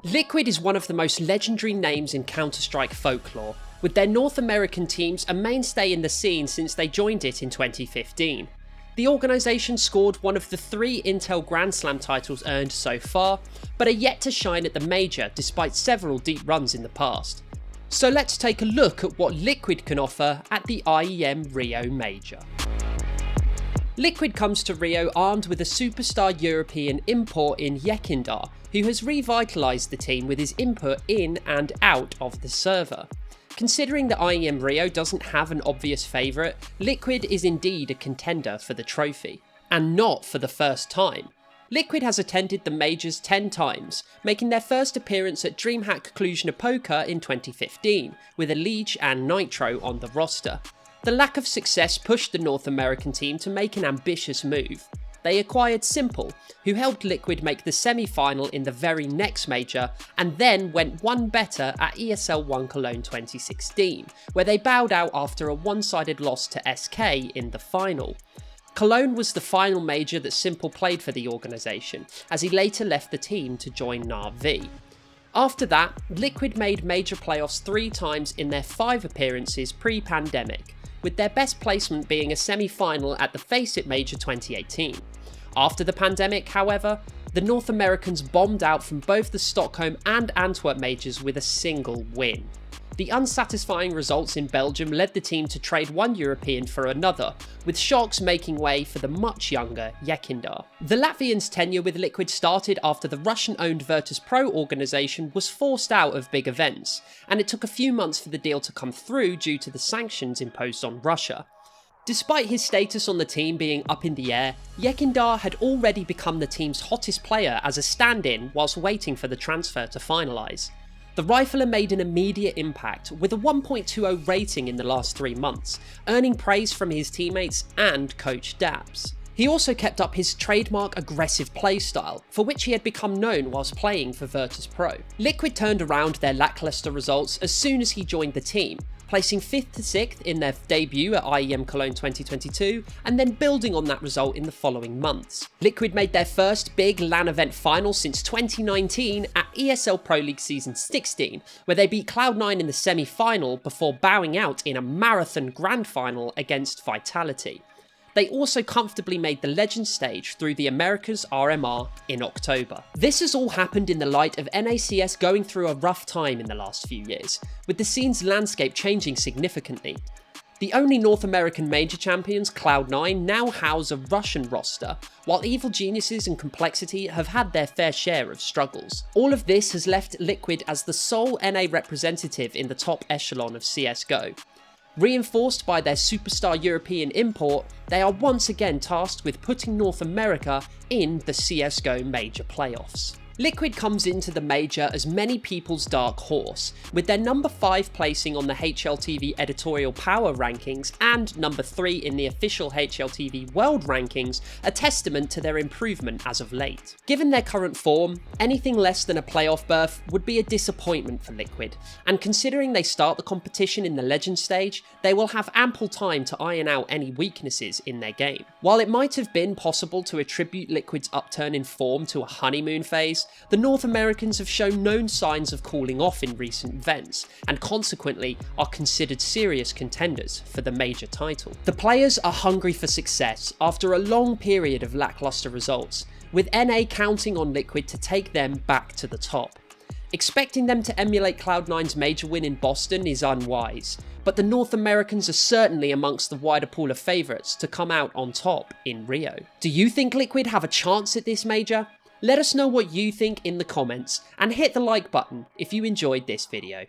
Liquid is one of the most legendary names in Counter-Strike folklore, with their North American teams a mainstay in the scene since they joined it in 2015. The organisation scored one of the 3 Intel Grand Slam titles earned so far, but are yet to shine at the major despite several deep runs in the past. So let's take a look at what Liquid can offer at the IEM Rio Major. Liquid comes to Rio armed with a superstar European import in Yekindar, who has revitalised the team with his input in and out of the server. Considering that IEM Rio doesn't have an obvious favourite, Liquid is indeed a contender for the trophy. And not for the first time. Liquid has attended the majors 10 times, making their first appearance at DreamHack Cluj-Napoca in 2015, with Elige and Nitro on the roster. The lack of success pushed the North American team to make an ambitious move. They acquired Simple, who helped Liquid make the semi-final in the very next major, and then went one better at ESL One Cologne 2016, where they bowed out after a one-sided loss to SK in the final. Cologne was the final major that Simple played for the organisation, as he later left the team to join Na'Vi. After that, Liquid made major playoffs 3 times in their 5 appearances pre-pandemic, with their best placement being a semi-final at the Faceit Major 2018. After the pandemic, however, the North Americans bombed out from both the Stockholm and Antwerp majors with a single win. The unsatisfying results in Belgium led the team to trade one European for another, with Sharks making way for the much younger Yekindar. The Latvians' tenure with Liquid started after the Russian-owned Virtus Pro organisation was forced out of big events, and it took a few months for the deal to come through due to the sanctions imposed on Russia. Despite his status on the team being up in the air, Yekindar had already become the team's hottest player as a stand-in whilst waiting for the transfer to finalise. The Rifler made an immediate impact with a 1.20 rating in the last 3 months, earning praise from his teammates and coach Daps. He also kept up his trademark aggressive playstyle, for which he had become known whilst playing for Virtus Pro. Liquid turned around their lacklustre results as soon as he joined the team, placing 5th to 6th in their debut at IEM Cologne 2022, and then building on that result in the following months. Liquid made their first big LAN event final since 2019 at ESL Pro League Season 16, where they beat Cloud9 in the semi-final before bowing out in a marathon grand final against Vitality. They also comfortably made the Legends stage through the Americas RMR in October. This has all happened in the light of NACS going through a rough time in the last few years, with the scene's landscape changing significantly. The only North American major champions, Cloud9, now house a Russian roster, while Evil Geniuses and Complexity have had their fair share of struggles. All of this has left Liquid as the sole NA representative in the top echelon of CSGO. Reinforced by their superstar European import, they are once again tasked with putting North America in the CSGO major playoffs. Liquid comes into the major as many people's dark horse, with their number 5 placing on the HLTV editorial power rankings and number 3 in the official HLTV world rankings a testament to their improvement as of late. Given their current form, anything less than a playoff berth would be a disappointment for Liquid, and considering they start the competition in the Legends stage, they will have ample time to iron out any weaknesses in their game. While it might have been possible to attribute Liquid's upturn in form to a honeymoon phase, the North Americans have shown no signs of cooling off in recent events, and consequently are considered serious contenders for the major title. The players are hungry for success after a long period of lacklustre results, with NA counting on Liquid to take them back to the top. Expecting them to emulate Cloud9's major win in Boston is unwise, but the North Americans are certainly amongst the wider pool of favourites to come out on top in Rio. Do you think Liquid have a chance at this major? Let us know what you think in the comments, and hit the like button if you enjoyed this video.